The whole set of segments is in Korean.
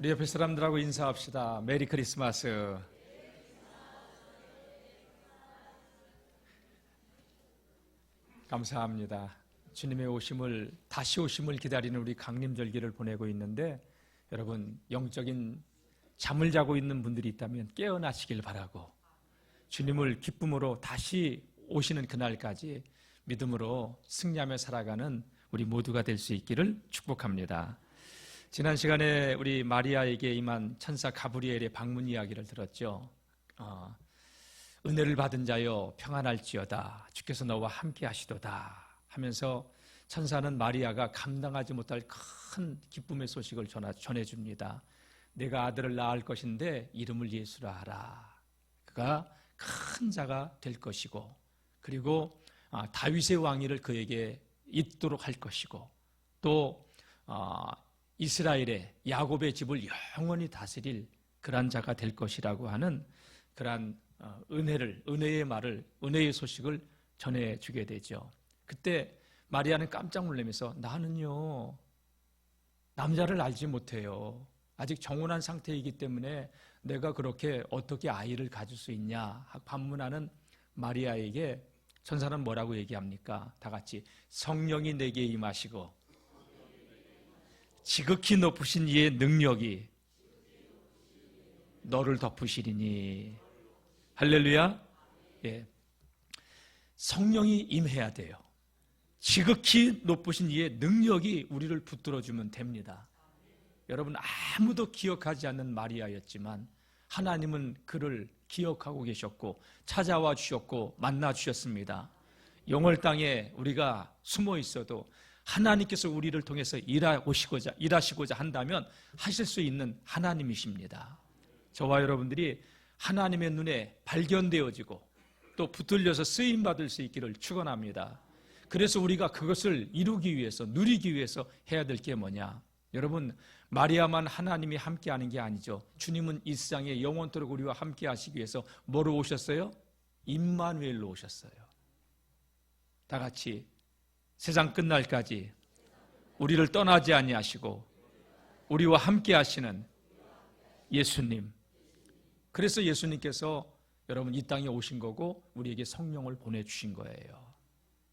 우리 옆에 사람들하고 인사합시다. 메리 크리스마스. 감사합니다. 주님의 오심을, 다시 오심을 기다리는 우리 강림절기를 보내고 있는데, 여러분 영적인 잠을 자고 있는 분들이 있다면 깨어나시길 바라고, 주님을 기쁨으로 다시 오시는 그날까지 믿음으로 승리하며 살아가는 우리 모두가 될 수 있기를 축복합니다. 지난 시간에 우리 마리아에게 임한 천사 가브리엘의 방문 이야기를 들었죠. 은혜를 받은 자여 평안할지어다, 주께서 너와 함께 하시도다 하면서 천사는 마리아가 감당하지 못할 큰 기쁨의 소식을 전해줍니다. 내가 아들을 낳을 것인데 이름을 예수라 하라. 그가 큰 자가 될 것이고, 그리고 다윗의 왕위를 그에게 잇도록 할 것이고, 또 이스라엘의 야곱의 집을 영원히 다스릴 그런 자가 될 것이라고 하는 그러한 은혜의 말을, 은혜의 소식을 전해주게 되죠. 그때 마리아는 깜짝 놀라면서, 나는요 남자를 알지 못해요. 아직 정혼한 상태이기 때문에 내가 그렇게 어떻게 아이를 가질 수 있냐 반문하는 마리아에게 천사는 뭐라고 얘기합니까? 다 같이, 성령이 내게 임하시고 지극히 높으신 이의 능력이 너를 덮으시리니. 할렐루야. 예. 성령이 임해야 돼요. 지극히 높으신 이의 능력이 우리를 붙들어주면 됩니다. 여러분, 아무도 기억하지 않는 마리아였지만 하나님은 그를 기억하고 계셨고 찾아와 주셨고 만나 주셨습니다. 영월 땅에 우리가 숨어 있어도 하나님께서 우리를 통해서 일하시고자 한다면 하실 수 있는 하나님이십니다. 저와 여러분들이 하나님의 눈에 발견되어지고 또 붙들려서 쓰임받을 수 있기를 축원합니다. 그래서 우리가 그것을 이루기 위해서, 누리기 위해서 해야 될 게 뭐냐? 여러분, 마리아만 하나님이 함께하는 게 아니죠. 주님은 이 세상에 영원토록 우리와 함께 하시기 위해서 뭐로 오셨어요? 임마누엘로 오셨어요. 다 같이, 세상 끝날까지 우리를 떠나지 아니하시고 우리와 함께 하시는 예수님. 그래서 예수님께서 여러분 이 땅에 오신 거고 우리에게 성령을 보내주신 거예요.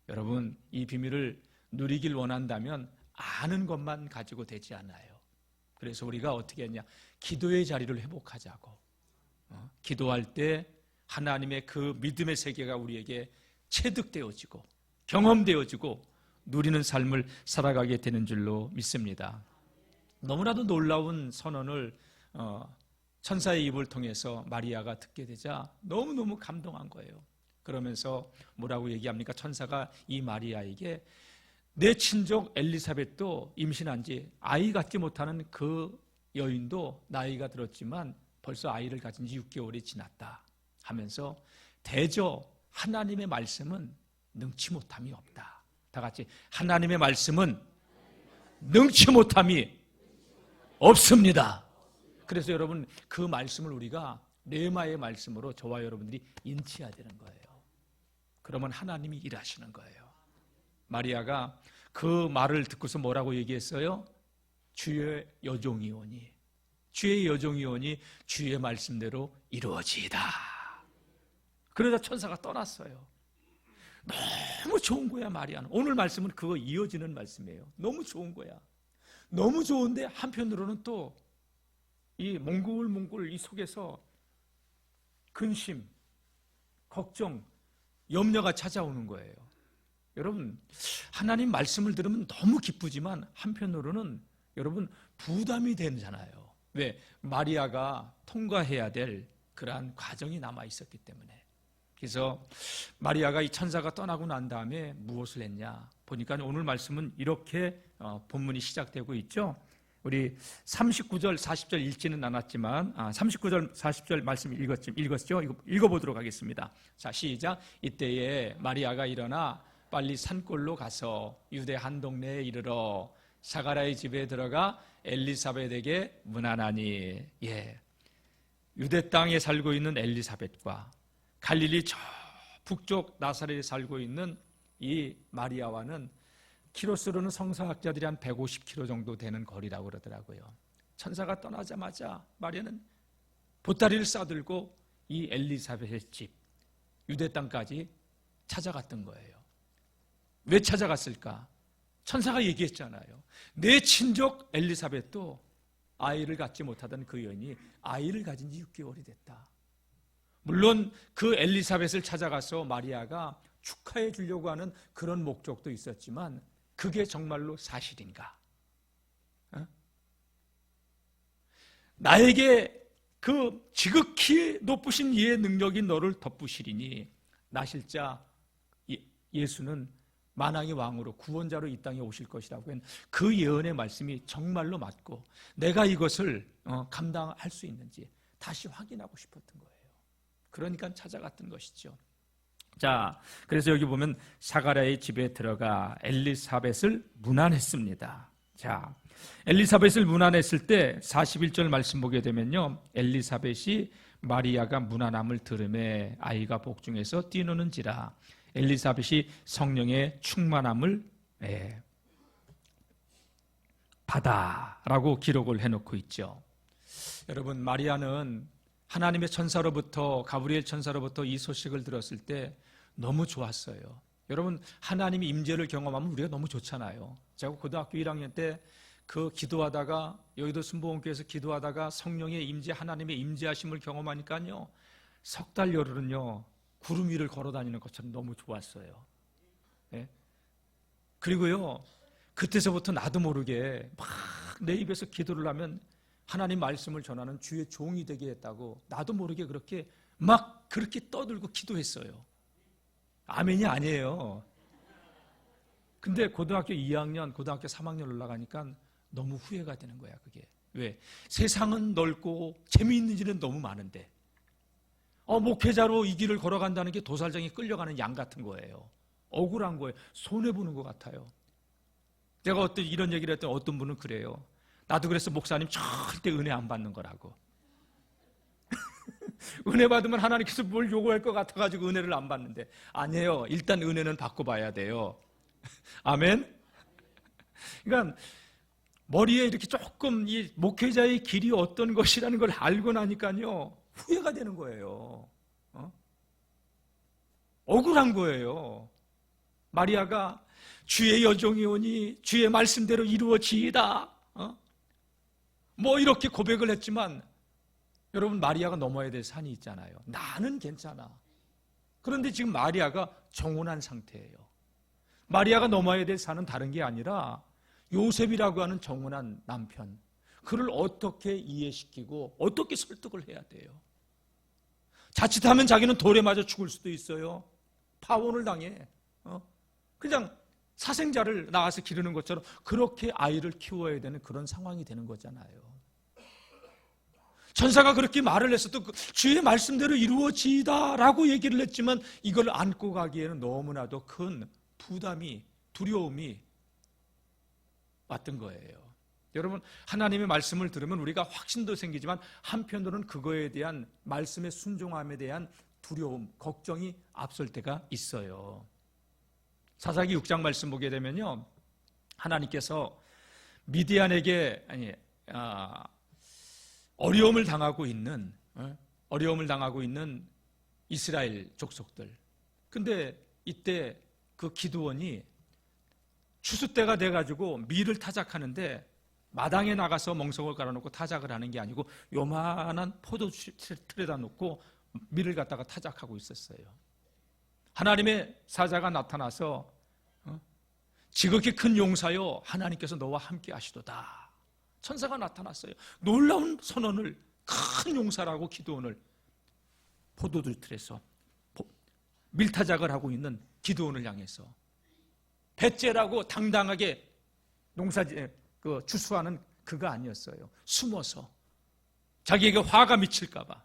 여러분, 이 비밀을 누리길 원한다면 아는 것만 가지고 되지 않아요. 그래서 우리가 어떻게 했냐? 기도의 자리를 회복하자고. 기도할 때 하나님의 그 믿음의 세계가 우리에게 체득되어지고 경험되어지고 누리는 삶을 살아가게 되는 줄로 믿습니다. 너무나도 놀라운 선언을 천사의 입을 통해서 마리아가 듣게 되자 너무너무 감동한 거예요. 그러면서 뭐라고 얘기합니까? 천사가 이 마리아에게, 내 친족 엘리사벳도 임신한 지 아이 갖지 못하는 그 여인도 나이가 들었지만 벌써 아이를 가진 지 6개월이 지났다 하면서, 대저 하나님의 말씀은 능치 못함이 없다. 다 같이, 하나님의 말씀은 능치 못함이 없습니다. 그래서 여러분, 그 말씀을 우리가 레마의 말씀으로 저와 여러분들이 인치해야 되는 거예요. 그러면 하나님이 일하시는 거예요. 마리아가 그 말을 듣고서 뭐라고 얘기했어요? 주의 여종이오니, 주의 여종이오니 주의 말씀대로 이루어지이다. 그러다 천사가 떠났어요. 너무 좋은 거야, 마리아는. 오늘 말씀은 그거 이어지는 말씀이에요. 너무 좋은 거야. 너무 좋은데 한편으로는 또 이 몽글몽글 이 속에서 근심, 걱정, 염려가 찾아오는 거예요. 여러분, 하나님 말씀을 들으면 너무 기쁘지만 한편으로는 여러분 부담이 되잖아요. 왜? 마리아가 통과해야 될 그러한 과정이 남아 있었기 때문에. 그래서 마리아가 이 천사가 떠나고 난 다음에 무엇을 했냐 보니까 오늘 말씀은 이렇게 본문이 시작되고 있죠. 우리 39절 40절 읽지는 않았지만 39절 40절 말씀 읽었죠. 읽어보도록 하겠습니다. 자, 시작. 이때에 마리아가 일어나 빨리 산골로 가서 유대 한 동네에 이르러 사가랴의 집에 들어가 엘리사벳에게 문안하니. 예, 유대 땅에 살고 있는 엘리사벳과 갈릴리 저 북쪽 나사렛에 살고 있는 이 마리아와는 키로수로는 성서학자들이 한 150km 정도 되는 거리라고 그러더라고요. 천사가 떠나자마자 마리아는 보따리를 싸들고 이 엘리사벳의 집 유대 땅까지 찾아갔던 거예요. 왜 찾아갔을까? 천사가 얘기했잖아요. 내 친족 엘리사벳도 아이를 갖지 못하던 그 여인이 아이를 가진 지 6개월이 됐다. 물론 그 엘리사벳을 찾아가서 마리아가 축하해 주려고 하는 그런 목적도 있었지만 그게 정말로 사실인가? 나에게 그 지극히 높으신 이의 능력이 너를 덮으시리니 나실자 예수는 만왕의 왕으로 구원자로 이 땅에 오실 것이라고 한 그 예언의 말씀이 정말로 맞고 내가 이것을 감당할 수 있는지 다시 확인하고 싶었던 거예요. 그러니까 찾아갔던 것이죠. 자, 그래서 여기 보면 사가랴의 집에 들어가 엘리사벳을 문안했습니다. 자, 엘리사벳을 문안했을 때 41절 말씀 보게 되면요, 엘리사벳이 마리아가 문안함을 들음에 아이가 복중에서 뛰노는지라 엘리사벳이 성령의 충만함을 받아라고 기록을 해놓고 있죠. 여러분, 마리아는 하나님의 천사로부터, 가브리엘 천사로부터 이 소식을 들었을 때 너무 좋았어요. 여러분, 하나님의 임재를 경험하면 우리가 너무 좋잖아요. 제가 고등학교 1학년 때 그 기도하다가, 여의도 순복음교회에서 기도하다가 성령의 임재, 하나님의 임재하심을 경험하니까요, 석 달 열흘은요 구름 위를 걸어다니는 것처럼 너무 좋았어요. 네? 그리고요, 그때서부터 나도 모르게 막 내 입에서 기도를 하면 하나님 말씀을 전하는 주의 종이 되게 했다고 나도 모르게 그렇게 막 그렇게 떠들고 기도했어요. 아멘이 아니에요. 근데 고등학교 2학년, 고등학교 3학년 올라가니까 너무 후회가 되는 거야, 그게. 왜? 세상은 넓고 재미있는 일은 너무 많은데 목회자로 이 길을 걸어간다는 게 도살장에 끌려가는 양 같은 거예요. 억울한 거예요. 손해보는 것 같아요. 제가 이런 얘기를 했더니 어떤 분은 그래요. 나도 그래서 목사님 절대 은혜 안 받는 거라고. 은혜 받으면 하나님께서 뭘 요구할 것 같아가지고 은혜를 안 받는데, 아니에요. 일단 은혜는 받고 봐야 돼요. 아멘. 그러니까 머리에 이렇게 조금 이 목회자의 길이 어떤 것이라는 걸 알고 나니까요 후회가 되는 거예요. 억울한 거예요. 마리아가 주의 여종이 오니 주의 말씀대로 이루어지이다, 뭐 이렇게 고백을 했지만 여러분, 마리아가 넘어야 될 산이 있잖아요. 나는 괜찮아. 그런데 지금 마리아가 정혼한 상태예요. 마리아가 넘어야 될 산은 다른 게 아니라 요셉이라고 하는 정혼한 남편, 그를 어떻게 이해시키고 어떻게 설득을 해야 돼요. 자칫하면 자기는 돌에 맞아 죽을 수도 있어요. 파혼을 당해. 그냥 사생자를 낳아서 기르는 것처럼 그렇게 아이를 키워야 되는 그런 상황이 되는 거잖아요. 천사가 그렇게 말을 했어도 주의 말씀대로 이루어지다라고 얘기를 했지만 이걸 안고 가기에는 너무나도 큰 부담이, 두려움이 왔던 거예요. 여러분, 하나님의 말씀을 들으면 우리가 확신도 생기지만 한편으로는 그거에 대한 말씀의 순종함에 대한 두려움, 걱정이 앞설 때가 있어요. 사사기 6장 말씀 보게 되면요, 하나님께서 미디안에게 어려움을 당하고 있는 이스라엘 족속들. 근데 이때 그 기드온이 추수 때가 돼가지고 밀을 타작하는데 마당에 나가서 멍석을 깔아놓고 타작을 하는 게 아니고 요만한 포도 틀에다 놓고 밀을 갖다가 타작하고 있었어요. 하나님의 사자가 나타나서 지극히 큰 용사여 하나님께서 너와 함께 하시도다. 천사가 나타났어요. 놀라운 선언을, 큰 용사라고 기드온을 포도들 틀에서 밀타작을 하고 있는 기드온을 향해서 배째라고 당당하게 추수하는 그가 아니었어요. 숨어서 자기에게 화가 미칠까봐.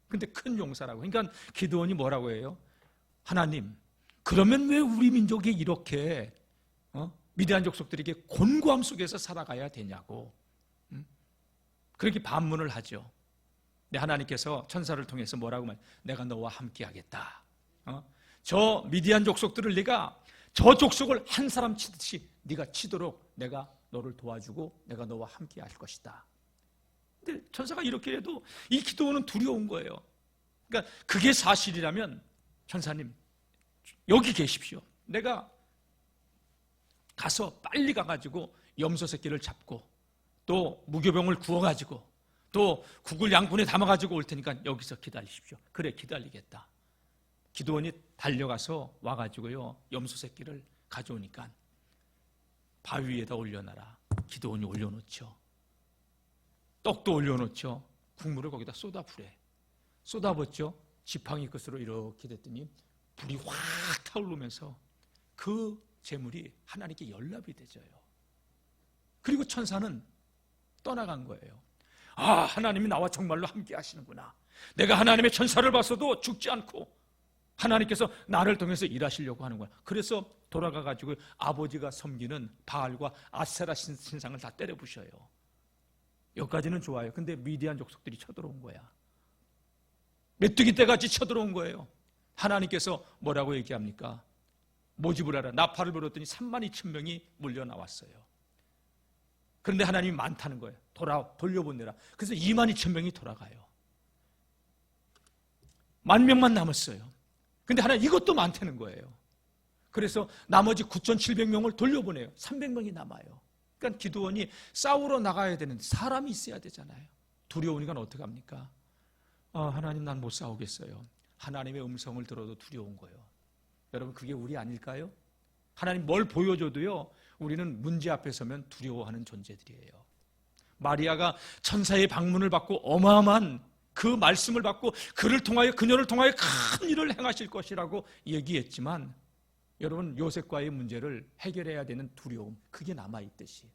근데 큰 용사라고. 그러니까 기드온이 뭐라고 해요? 하나님, 그러면 왜 우리 민족이 이렇게 미디안 족속들에게 곤고함 속에서 살아가야 되냐고 그렇게 반문을 하죠. 근데 하나님께서 천사를 통해서 뭐라고 말해요? 내가 너와 함께 하겠다. 저 미디안 족속들을 네가 저 족속을 한 사람 치듯이 네가 치도록 내가 너를 도와주고 내가 너와 함께 할 것이다. 근데 천사가 이렇게 해도 이 기도원은 두려운 거예요. 그러니까 그게 사실이라면 천사님 여기 계십시오. 내가 가서 빨리 가가지고 염소 새끼를 잡고 또 무교병을 구워가지고 또 국을 양푼에 담아가지고 올 테니까 여기서 기다리십시오. 그래, 기다리겠다. 기도원이 달려가서 와가지고요 염소 새끼를 가져오니까 바위 위에다 올려놔라. 기도원이 올려놓죠. 떡도 올려놓죠. 국물을 거기다 쏟아부래. 쏟아붓죠. 지팡이 끝으로 이렇게 됐더니 불이 확 타오르면서 그 재물이 하나님께 연락이 되져요. 그리고 천사는 떠나간 거예요. 아, 하나님이 나와 정말로 함께 하시는구나. 내가 하나님의 천사를 봤어도 죽지 않고 하나님께서 나를 통해서 일하시려고 하는구나. 그래서 돌아가가지고 아버지가 섬기는 바알과 아세라 신상을 다 때려 부셔요. 여기까지는 좋아요. 근데 미디안 족속들이 쳐들어온 거야. 메뚜기 떼같이 쳐들어온 거예요. 하나님께서 뭐라고 얘기합니까? 모집을 하라. 나팔을 불었더니 32,000명이 몰려 나왔어요. 그런데 하나님이 많다는 거예요. 돌려보내라. 그래서 22,000명이 돌아가요. 10,000명만 남았어요. 근데 하나님 이것도 많다는 거예요. 그래서 나머지 9,700명을 돌려보내요. 300명이 남아요. 그러니까 기드온이 싸우러 나가야 되는데 사람이 있어야 되잖아요. 두려우니까 어떻게 합니까? 하나님 난 못 싸우겠어요. 하나님의 음성을 들어도 두려운 거예요. 여러분 그게 우리 아닐까요? 하나님 뭘 보여줘도요 우리는 문제 앞에 서면 두려워하는 존재들이에요. 마리아가 천사의 방문을 받고 어마어마한 그 말씀을 받고 그녀를 통하여 큰 일을 행하실 것이라고 얘기했지만 여러분 요셉과의 문제를 해결해야 되는 두려움 그게 남아있듯이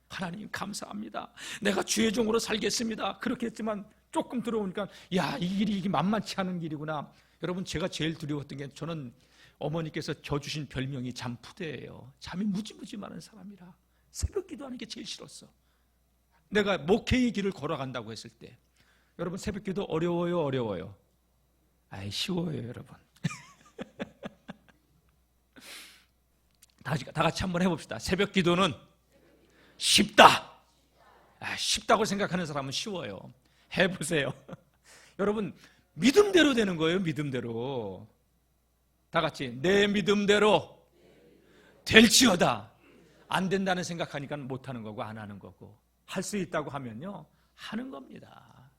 하나님 감사합니다. 내가 주의 종으로 살겠습니다. 그렇게 했지만 조금 들어오니까 야, 이 길이 이게 만만치 않은 길이구나. 여러분 제가 제일 두려웠던 게 저는 어머니께서 져주신 별명이 잠푸대예요. 잠이 무지무지 많은 사람이라 새벽 기도하는 게 제일 싫었어. 내가 목회의 길을 걸어간다고 했을 때 여러분 새벽 기도 어려워요? 아이 쉬워요 여러분. 다 같이 한번 해봅시다. 새벽 기도는 쉽다. 쉽다고 생각하는 사람은 쉬워요. 해보세요. 여러분 믿음대로 되는 거예요. 믿음대로. 다 같이 내 믿음대로 될지어다. 안 된다는 생각하니까 못하는 거고 안 하는 거고 할 수 있다고 하면요 하는 겁니다.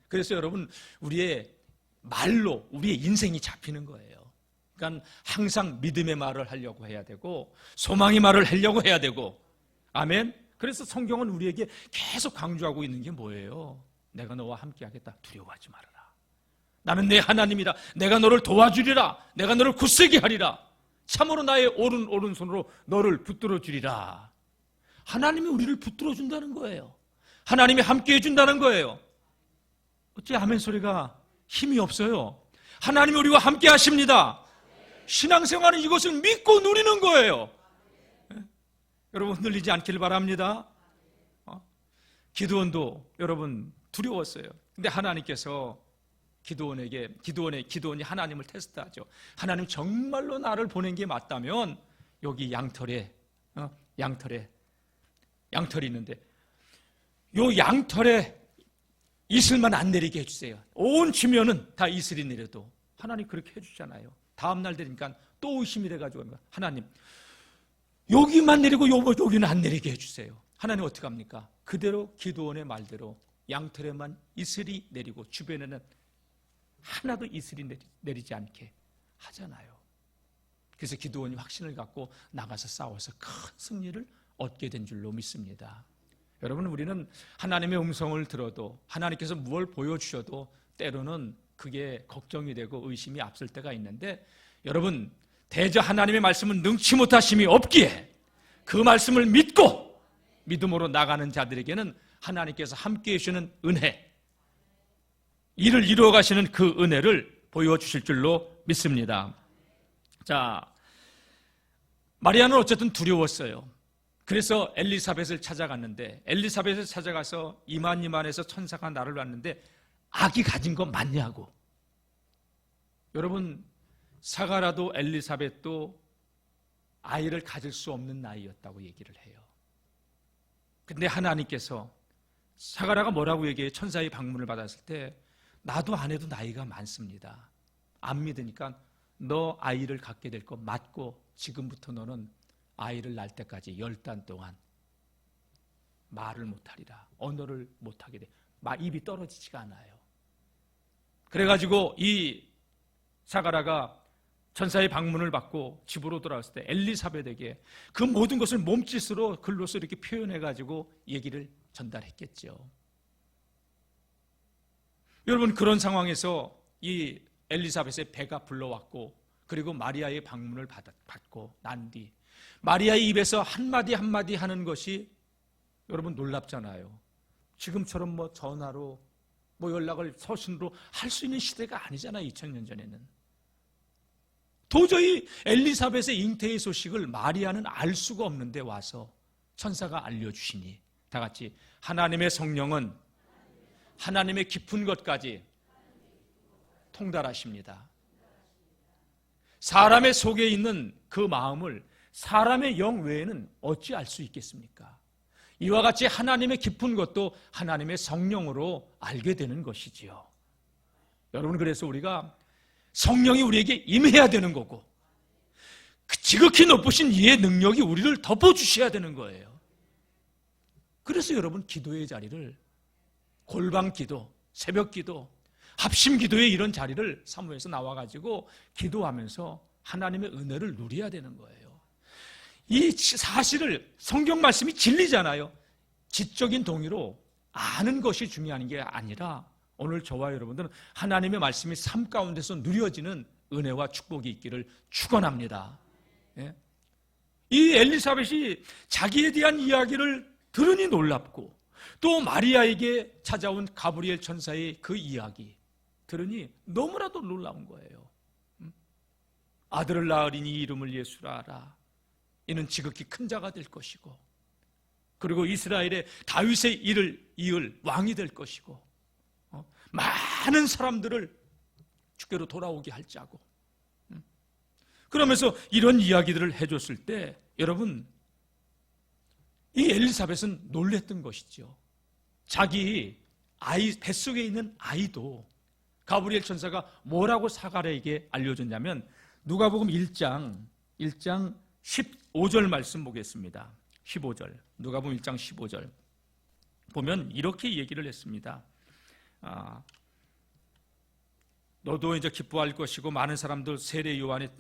그래서 여러분 우리의 말로 우리의 인생이 잡히는 거예요. 그러니까 항상 믿음의 말을 하려고 해야 되고 소망의 말을 하려고 해야 되고 아멘. 그래서 성경은 우리에게 계속 강조하고 있는 게 뭐예요? 내가 너와 함께 하겠다. 두려워하지 말아라. 나는 내 하나님이라. 내가 너를 도와주리라. 내가 너를 굳세게 하리라. 참으로 나의 오른손으로 너를 붙들어 주리라. 하나님이 우리를 붙들어 준다는 거예요. 하나님이 함께 해준다는 거예요. 어째 아멘 소리가 힘이 없어요? 하나님이 우리와 함께 하십니다. 신앙생활은 이것을 믿고 누리는 거예요. 여러분 흔들리지 않기를 바랍니다. 기드온도 여러분 두려웠어요. 근데 하나님께서 기드온이 하나님을 테스트하죠. 하나님 정말로 나를 보낸 게 맞다면 여기 양털에 양털이 있는데 요 양털에 이슬만 안 내리게 해주세요. 온 지면은 다 이슬이 내려도 하나님 그렇게 해주잖아요. 다음 날 되니까 또 의심이 돼가지고 하나님 여기만 내리고 여기는 안 내리게 해주세요. 하나님 어떻게 합니까? 그대로 기드온의 말대로 양털에만 이슬이 내리고 주변에는 하나도 이슬이 내리지 않게 하잖아요. 그래서 기드온이 확신을 갖고 나가서 싸워서 큰 승리를 얻게 된 줄로 믿습니다. 여러분 우리는 하나님의 음성을 들어도 하나님께서 무엇을 보여주셔도 때로는 그게 걱정이 되고 의심이 앞설 때가 있는데 여러분 대저 하나님의 말씀은 능치 못하심이 없기에 그 말씀을 믿고 믿음으로 나가는 자들에게는 하나님께서 함께해 주시는 은혜 이를 이루어 가시는 그 은혜를 보여주실 줄로 믿습니다. 자, 마리아는 어쨌든 두려웠어요. 그래서 엘리사벳을 찾아갔는데 엘리사벳을 찾아가서 이만해서 천사가 나를 왔는데 아기 가진 거 맞냐고. 여러분 사가라도 엘리사벳도 아이를 가질 수 없는 나이였다고 얘기를 해요. 근데 하나님께서 사가랴가 뭐라고 얘기해요? 천사의 방문을 받았을 때 나도 아내도 나이가 많습니다. 안 믿으니까 너 아이를 갖게 될 거 맞고 지금부터 너는 아이를 낳을 때까지 10달 동안 말을 못하리라. 언어를 못하게 돼. 입이 떨어지지가 않아요. 그래가지고 이 사가랴가 천사의 방문을 받고 집으로 돌아왔을 때 엘리사벳에게 그 모든 것을 몸짓으로 글로서 이렇게 표현해가지고 얘기를 전달했겠죠. 여러분, 그런 상황에서 이 엘리사벳의 배가 불러왔고 그리고 마리아의 방문을 받고 난 뒤 마리아의 입에서 한마디 한마디 하는 것이 여러분 놀랍잖아요. 지금처럼 뭐 전화로 뭐 연락을 서신으로 할 수 있는 시대가 아니잖아요. 2000년 전에는. 도저히 엘리사벳의 잉태의 소식을 마리아는 알 수가 없는데 와서 천사가 알려주시니 다 같이 하나님의 성령은 하나님의 깊은 것까지 통달하십니다. 사람의 속에 있는 그 마음을 사람의 영 외에는 어찌 알 수 있겠습니까? 이와 같이 하나님의 깊은 것도 하나님의 성령으로 알게 되는 것이지요. 여러분, 그래서 우리가 성령이 우리에게 임해야 되는 거고 지극히 높으신 이의 능력이 우리를 덮어주셔야 되는 거예요. 그래서 여러분, 기도의 자리를 골방 기도, 새벽 기도, 합심 기도의 이런 자리를 사모해서 나와가지고 기도하면서 하나님의 은혜를 누려야 되는 거예요. 이 사실을 성경 말씀이 진리잖아요. 지적인 동의로 아는 것이 중요한 게 아니라 오늘 저와 여러분들은 하나님의 말씀이 삶 가운데서 누려지는 은혜와 축복이 있기를 축원합니다. 예? 이 엘리사벳이 자기에 대한 이야기를 들으니 놀랍고 또 마리아에게 찾아온 가브리엘 천사의 그 이야기 들으니 너무나도 놀라운 거예요. 아들을 낳으리니 이름을 예수라 하라. 이는 지극히 큰 자가 될 것이고 그리고 이스라엘의 다윗의 이을 왕이 될 것이고 많은 사람들을 주께로 돌아오게 할 자고 그러면서 이런 이야기들을 해줬을 때 여러분, 이 엘리사벳은 놀랬던 것이죠. 자기 아이 뱃속에 있는 아이도 가브리엘 천사가 뭐라고 사가랴에게 알려줬냐면 누가복음 1장 15절 말씀 보겠습니다. 15절 누가복음 1장 15절 보면 이렇게 얘기를 했습니다. 너도 이제 기뻐할 것이고 많은 사람들 세례 요한의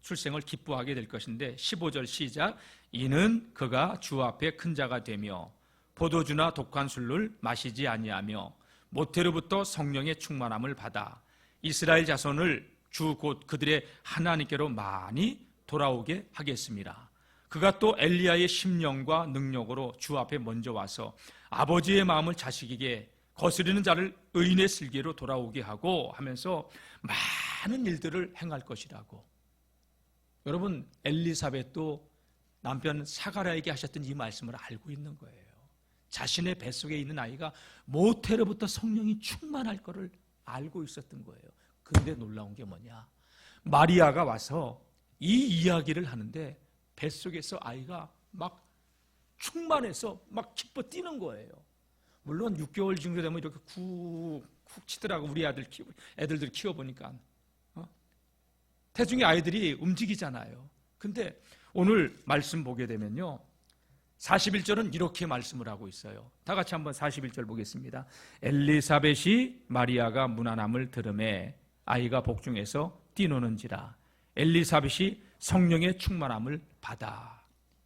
출생을 기뻐하게 될 것인데 15절 시작. 이는 그가 주 앞에 큰 자가 되며 포도주나 독한 술을 마시지 아니하며 모태로부터 성령의 충만함을 받아 이스라엘 자손을 주 곧 그들의 하나님께로 많이 돌아오게 하겠습니다. 그가 또 엘리야의 심령과 능력으로 주 앞에 먼저 와서 아버지의 마음을 자식에게 거스르는 자를 의인의 슬기로 돌아오게 하고 하면서 많은 일들을 행할 것이라고. 여러분, 엘리사벳도 남편 사가랴에게 하셨던 이 말씀을 알고 있는 거예요. 자신의 뱃속에 있는 아이가 모태로부터 성령이 충만할 것을 알고 있었던 거예요. 근데 놀라운 게 뭐냐, 마리아가 와서 이 이야기를 하는데 뱃속에서 아이가 막 충만해서 막 기뻐 뛰는 거예요. 물론 6개월 정도 되면 이렇게 쿡 치더라고. 우리 애들들 키워보니까 태중의 아이들이 움직이잖아요. 근데 오늘 말씀 보게 되면요, 41절은 이렇게 말씀을 하고 있어요. 다 같이 한번 41절 보겠습니다. 엘리사벳이 마리아가 문안함을 들음에 아이가 복중에서 뛰노는지라. 엘리사벳이 성령의 충만함을 받아.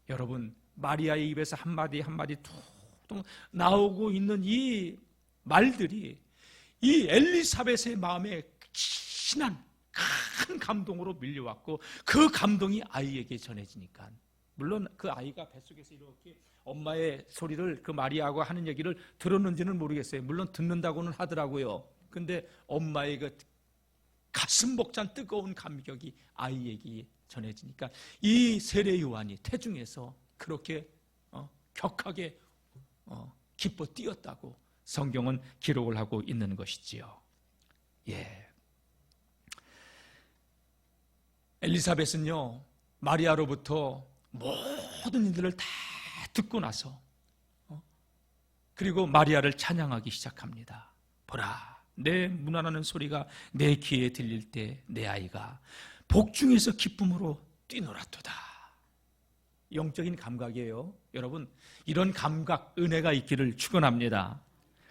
여러분, 마리아의 입에서 한마디 한마디 툭툭 나오고 있는 이 말들이 이 엘리사벳의 마음에 진한 큰 감동으로 밀려왔고 그 감동이 아이에게 전해지니까, 물론 그 아이가 뱃속에서 이렇게 엄마의 소리를 그 마리아하고 하는 얘기를 들었는지는 모르겠어요. 물론 듣는다고는 하더라고요. 근데 엄마의 그 가슴 벅찬 뜨거운 감격이 아이에게 전해지니까 이 세례 요한이 태중에서 그렇게 격하게 기뻐 뛰었다고 성경은 기록을 하고 있는 것이지요. 예. 엘리사벳은요, 마리아로부터 모든 일들을 다 듣고 나서 그리고 마리아를 찬양하기 시작합니다. 보라, 내 문안하는 소리가 내 귀에 들릴 때 내 아이가 복중에서 기쁨으로 뛰놀았도다. 영적인 감각이에요. 여러분, 이런 감각, 은혜가 있기를 축원합니다.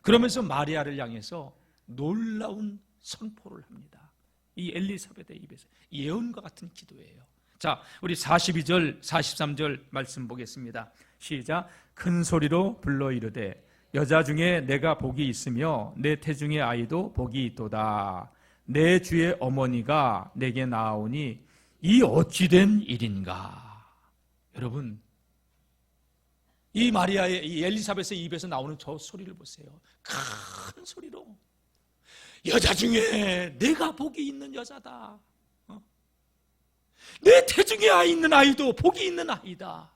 그러면서 마리아를 향해서 놀라운 선포를 합니다. 이 엘리사벳의 입에서 예언과 같은 기도예요. 자, 우리 42절, 43절 말씀 보겠습니다. 시작. 큰 소리로 불러 이르되 여자 중에 내가 복이 있으며 내 태중의 아이도 복이 있도다. 내 주의 어머니가 내게 나아오니 이 어찌된 일인가. 여러분, 이 마리아의, 이 엘리사벳의 입에서 나오는 저 소리를 보세요. 큰 소리로 여자 중에 내가 복이 있는 여자다. 내 태중에 아이 있는 아이도 복이 있는 아이다.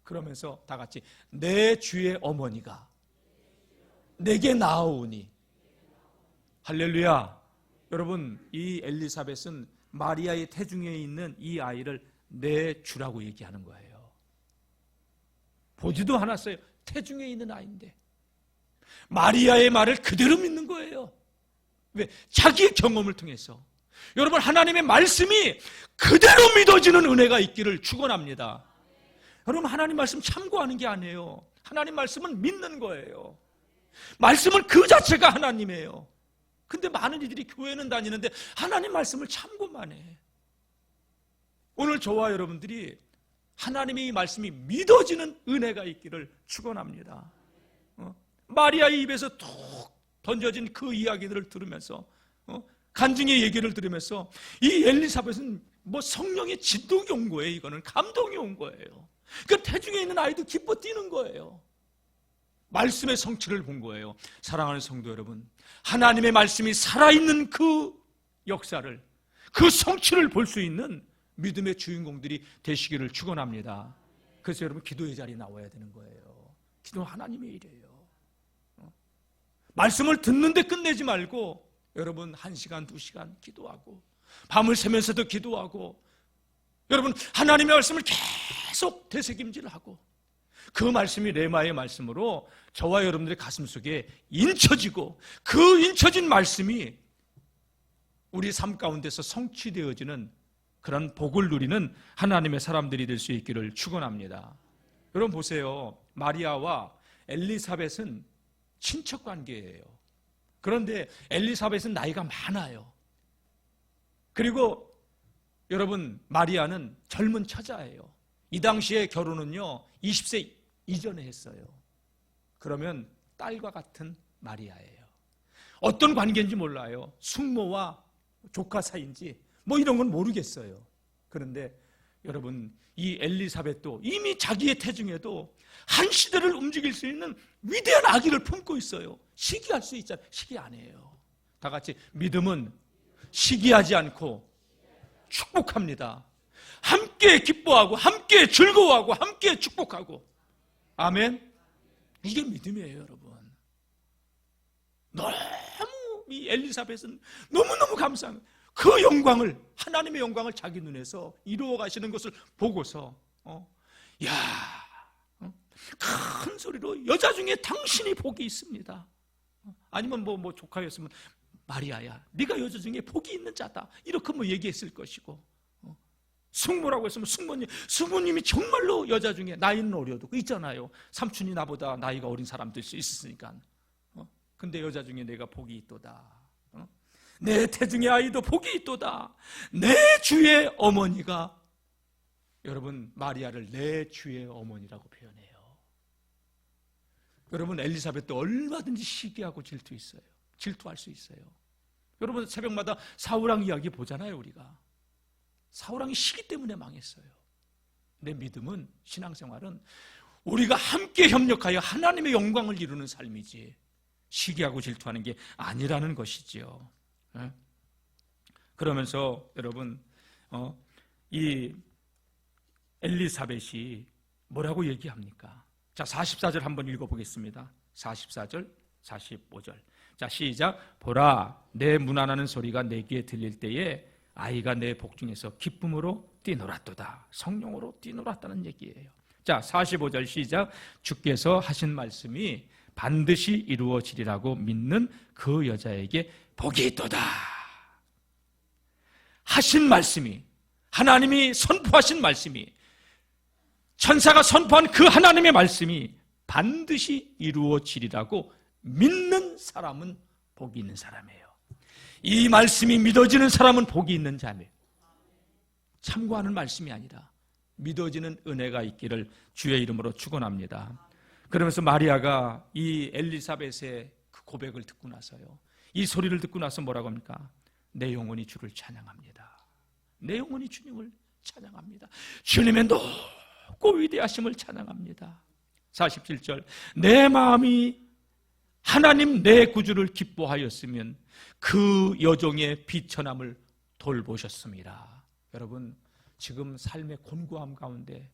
그러면서 다 같이 내 주의 어머니가 내게 나아오니. 할렐루야. 여러분, 이 엘리사벳은 마리아의 태중에 있는 이 아이를 내 주라고 얘기하는 거예요. 보지도 않았어요. 태중에 있는 아이인데 마리아의 말을 그대로 믿는 거예요. 왜? 자기의 경험을 통해서. 여러분, 하나님의 말씀이 그대로 믿어지는 은혜가 있기를 축원합니다. 여러분, 하나님 말씀 참고하는 게 아니에요. 하나님 말씀은 믿는 거예요. 말씀은 그 자체가 하나님이에요. 근데 많은 이들이 교회는 다니는데 하나님 말씀을 참고만 해. 오늘 저와 여러분들이 하나님의 이 말씀이 믿어지는 은혜가 있기를 축원합니다. 마리아의 입에서 툭 던져진 그 이야기들을 들으면서, 간증의 얘기를 들으면서 이 엘리사벳은 뭐 성령의 진동이 온 거예요. 이거는 감동이 온 거예요. 그 태중에 있는 아이도 기뻐 뛰는 거예요. 말씀의 성취를 본 거예요. 사랑하는 성도 여러분, 하나님의 말씀이 살아있는 그 역사를, 그 성취를 볼 수 있는 믿음의 주인공들이 되시기를 축원합니다. 그래서 여러분, 기도의 자리에 나와야 되는 거예요. 기도는 하나님의 일이에요. 말씀을 듣는데 끝내지 말고 여러분 1시간, 2시간 기도하고 밤을 새면서도 기도하고 여러분 하나님의 말씀을 계속 되새김질하고 그 말씀이 레마의 말씀으로 저와 여러분들의 가슴 속에 인쳐지고 그 인쳐진 말씀이 우리 삶 가운데서 성취되어지는 그런 복을 누리는 하나님의 사람들이 될 수 있기를 축원합니다. 여러분 보세요. 마리아와 엘리사벳은 친척 관계예요. 그런데 엘리사벳은 나이가 많아요. 그리고 여러분 마리아는 젊은 처자예요. 이 당시에 결혼은요 20세 이전에 했어요. 그러면 딸과 같은 마리아예요. 어떤 관계인지 몰라요. 숙모와 조카 사이인지 뭐 이런 건 모르겠어요. 그런데 여러분 이 엘리사벳도 이미 자기의 태중에도 한 시대를 움직일 수 있는 위대한 아기를 품고 있어요. 시기할 수 있잖아요. 시기 아니에요. 다 같이 믿음은 시기하지 않고 축복합니다. 함께 기뻐하고 함께 즐거워하고 함께 축복하고. 아멘. 이게 믿음이에요, 여러분. 너무 이 엘리사벳은 너무너무 감사한 그 영광을, 하나님의 영광을 자기 눈에서 이루어 가시는 것을 보고서 큰 소리로 여자 중에 당신이 복이 있습니다. 아니면 뭐 조카였으면 마리아야 네가 여자 중에 복이 있는 자다 이렇게 뭐 얘기했을 것이고, 숙모라고 했으면 숙모님이 정말로 여자 중에 나이는 어려도 있잖아요. 삼촌이 나보다 나이가 어린 사람도 있을 수 있으니까. 근데 여자 중에 내가 복이 있도다. 내 태중의 아이도 복이 있도다. 내 주의 어머니가, 여러분 마리아를 내 주의 어머니라고 표현해요. 여러분 엘리사벳도 얼마든지 시기하고 질투할 수 있어요. 여러분 새벽마다 사울왕 이야기 보잖아요. 우리가 사울왕이 시기 때문에 망했어요. 내 믿음은, 신앙생활은 우리가 함께 협력하여 하나님의 영광을 이루는 삶이지 시기하고 질투하는 게 아니라는 것이지요. 그러면서 여러분 이 엘리사벳이 뭐라고 얘기합니까? 자, 44절 한번 읽어보겠습니다. 44절, 45절. 자, 시작. 보라, 내 문안하는 소리가 내 귀에 들릴 때에 아이가 내 복중에서 기쁨으로 뛰놀았도다. 성령으로 뛰놀았다는 얘기예요. 자, 45절 시작. 주께서 하신 말씀이 반드시 이루어지리라고 믿는 그 여자에게 복이 있도다. 하신 말씀이, 하나님이 선포하신 말씀이, 천사가 선포한 그 하나님의 말씀이 반드시 이루어지리라고 믿는 사람은 복이 있는 사람이에요. 이 말씀이 믿어지는 사람은 복이 있는 자매요. 참고하는 말씀이 아니라 믿어지는 은혜가 있기를 주의 이름으로 축원합니다. 그러면서 마리아가 이 엘리사벳의 그 고백을 듣고 나서요, 이 소리를 듣고 나서 뭐라고 합니까? 내 영혼이 주를 찬양합니다. 내 영혼이 주님을 찬양합니다. 주님의 높고 위대하심을 찬양합니다. 47절, 내 마음이 하나님 내 구주를 기뻐하였으면 그 여종의 비천함을 돌보셨습니다. 여러분, 지금 삶의 곤고함 가운데,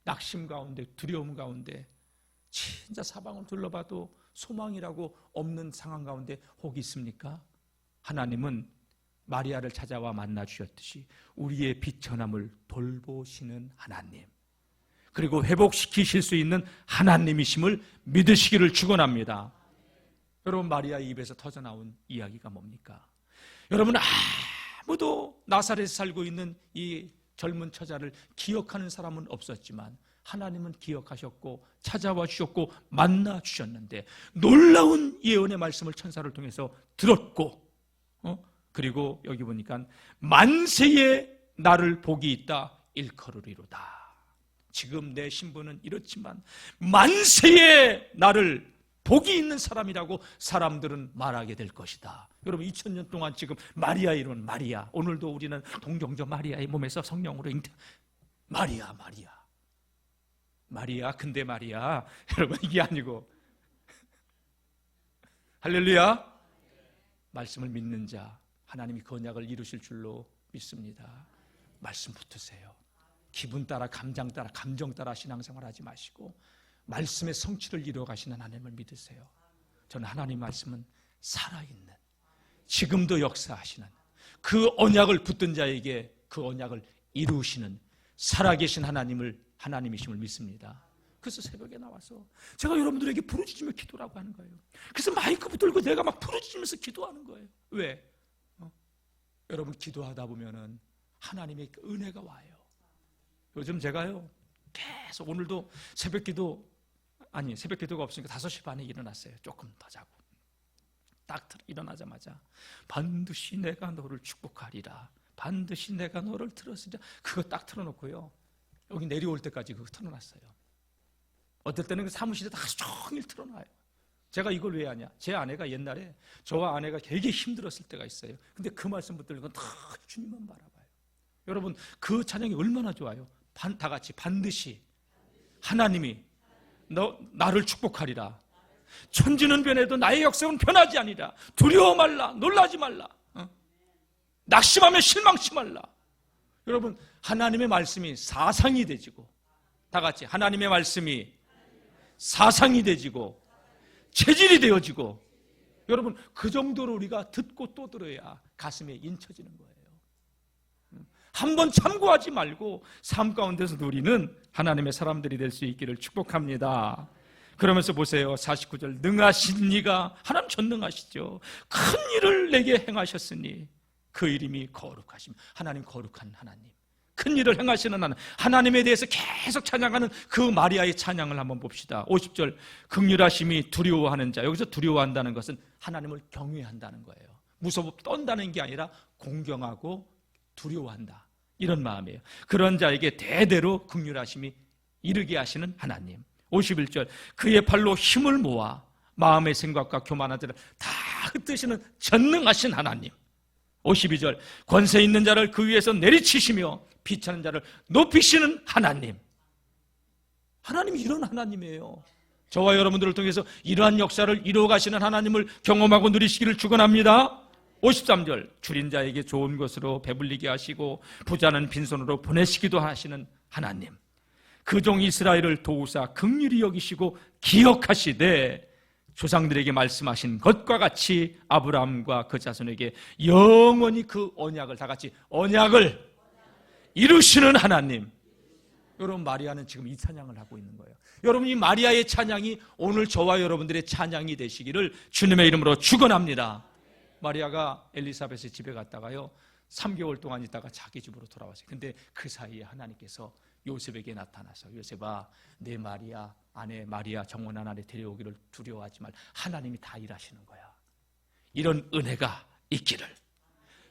낙심 가운데, 두려움 가운데, 진짜 사방을 둘러봐도 소망이라고 없는 상황 가운데 혹 있습니까? 하나님은 마리아를 찾아와 만나 주셨듯이 우리의 비천함을 돌보시는 하나님, 그리고 회복시키실 수 있는 하나님이심을 믿으시기를 축원합니다. 여러분, 마리아의 입에서 터져나온 이야기가 뭡니까? 여러분, 아무도 나사렛에 살고 있는 이 젊은 처자를 기억하는 사람은 없었지만 하나님은 기억하셨고 찾아와 주셨고 만나 주셨는데, 놀라운 예언의 말씀을 천사를 통해서 들었고, 그리고 여기 보니까 만세의 나를 복이 있다 일컬으리로다. 지금 내 신분은 이렇지만 만세의 나를 복이 있는 사람이라고 사람들은 말하게 될 것이다. 여러분, 2000년 동안 지금 마리아의 이름 마리아, 오늘도 우리는 동정저 마리아의 몸에서 성령으로 마리아 근데 마리아, 여러분, 이게 아니고 할렐루야, 말씀을 믿는 자 하나님이 그 언약을 이루실 줄로 믿습니다. 말씀 붙으세요. 기분 따라, 감정 따라 신앙생활 하지 마시고 말씀의 성취를 이루어 가시는 하나님을 믿으세요. 저는 하나님 말씀은 살아있는, 지금도 역사하시는, 그 언약을 붙든 자에게 그 언약을 이루시는 살아계신 하나님이심을 믿습니다. 그래서 새벽에 나와서 제가 여러분들에게 부르짖으며 기도라고 하는 거예요. 그래서 마이크 붙들고 내가 막 부르짖으면서 기도하는 거예요. 왜? 여러분, 기도하다 보면은 하나님의 은혜가 와요. 요즘 제가요, 계속 오늘도 새벽기도가 없으니까 5시 반에 일어났어요. 조금 더 자고 딱 일어나자마자 반드시 내가 너를 축복하리라, 반드시 내가 너를 들었으리라, 그거 딱 틀어놓고요, 여기 내려올 때까지 그거 틀어놨어요. 어떨 때는 사무실에 다 하루 종일 틀어놔요. 제가 이걸 왜 하냐, 제 아내가 옛날에 저와 아내가 되게 힘들었을 때가 있어요. 근데 그 말씀 붙들고 다 주님만 바라봐요. 여러분, 그 찬양이 얼마나 좋아요. 다 같이 반드시 하나님이 나를 축복하리라. 천지는 변해도 나의 역사는 변하지 아니라. 두려워 말라, 놀라지 말라, 낙심하며 실망치 말라. 여러분, 하나님의 말씀이 사상이 되지고, 다 같이 하나님의 말씀이 사상이 되지고 체질이 되어지고, 여러분, 그 정도로 우리가 듣고 또 들어야 가슴에 인쳐지는 거예요. 한번 참고하지 말고 삶 가운데서 누리는 하나님의 사람들이 될 수 있기를 축복합니다. 그러면서 보세요, 49절, 능하신 이가, 하나님 전능하시죠. 큰 일을 내게 행하셨으니 그 이름이 거룩하심. 하나님 거룩한 하나님, 큰 일을 행하시는 하나님에 대해서 계속 찬양하는 그 마리아의 찬양을 한번 봅시다. 50절, 긍휼하심이 두려워하는 자. 여기서 두려워한다는 것은 하나님을 경외한다는 거예요. 무서워 떤다는 게 아니라 공경하고 두려워한다, 이런 마음이에요. 그런 자에게 대대로 긍휼하심이 이르게 하시는 하나님. 51절, 그의 팔로 힘을 모아 마음의 생각과 교만한 자를 다 흩으시는 전능하신 하나님. 52절, 권세 있는 자를 그 위에서 내리치시며 비천한 자를 높이시는 하나님. 하나님이 이런 하나님이에요. 저와 여러분들을 통해서 이러한 역사를 이루어 가시는 하나님을 경험하고 누리시기를 축원합니다. 53절, 줄인 자에게 좋은 것으로 배불리게 하시고 부자는 빈손으로 보내시기도 하시는 하나님. 그 종 이스라엘을 도우사 긍휼히 여기시고 기억하시되 조상들에게 말씀하신 것과 같이 아브라함과 그 자손에게 영원히 그 언약을, 다 같이 언약을 이루시는 하나님. 여러분, 마리아는 지금 이 찬양을 하고 있는 거예요. 여러분, 이 마리아의 찬양이 오늘 저와 여러분들의 찬양이 되시기를 주님의 이름으로 축원합니다. 마리아가 엘리사벳의 집에 갔다가요 3개월 동안 있다가 자기 집으로 돌아왔어요. 근데 그 사이에 하나님께서 요셉에게 나타나서, 요셉아, 내 마리아 아내 마리아 정원한 안에 데려오기를 두려워하지 말, 하나님이 다 일하시는 거야. 이런 은혜가 있기를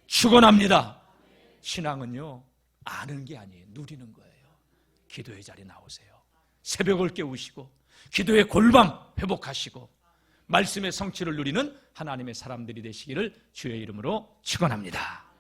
축원합니다. 신앙은요 아는 게 아니에요, 누리는 거예요. 기도의 자리에 나오세요. 새벽을 깨우시고 기도의 골방 회복하시고 말씀의 성취를 누리는 하나님의 사람들이 되시기를 주의 이름으로 축원합니다.